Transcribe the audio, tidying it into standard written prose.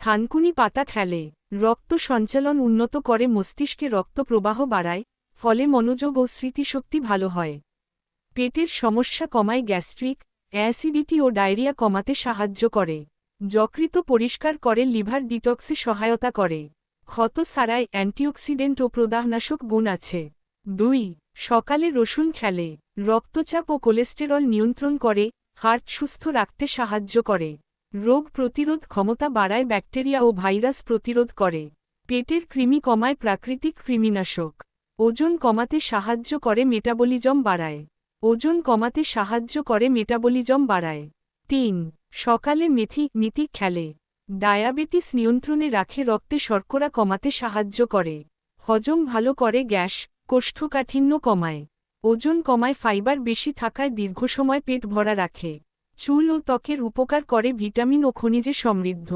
থানকুনি পাতা খেলে রক্ত সঞ্চালন উন্নত করে, মস্তিষ্কে রক্ত প্রবাহ বাড়ায়, ফলে মনোযোগ ও স্মৃতিশক্তি ভালো হয়। পেটের সমস্যা কমায়, গ্যাস্ট্রিক, অ্যাসিডিটি ও ডায়রিয়া কমাতে সাহায্য করে। যকৃৎ পরিষ্কার করে, লিভার ডিটক্সে সহায়তা করে। ক্ষত সারায়, অ্যান্টিঅক্সিডেন্ট ও প্রদাহনাশক গুণ আছে। 2. সকালে রসুন খেলে রক্তচাপ ও কোলেস্টেরল নিয়ন্ত্রণ করে, হার্ট সুস্থ রাখতে সাহায্য করে। রোগ প্রতিরোধ ক্ষমতা বাড়ায়, ব্যাকটেরিয়া ও ভাইরাস প্রতিরোধ করে। পেটের কৃমি কমায়, প্রাকৃতিক কৃমিনাশক। ওজন কমাতে সাহায্য করে, মেটাবলিজম বাড়ায়। ওজন কমাতে সাহায্য করে, মেটাবলিজম বাড়ায়। 3. সকালে মেথি খেলে ডায়াবেটিস নিয়ন্ত্রণে রাখে, রক্তে শর্করা কমাতে সাহায্য করে। হজম ভালো করে, গ্যাস, কোষ্ঠকাঠিন্য কমায়। ওজন কমায়, ফাইবার বেশি থাকায় দীর্ঘ সময় পেট ভরা রাখে। চুল ও ত্বকের উপকার করে, ভিটামিন ও খনিজে সমৃদ্ধ।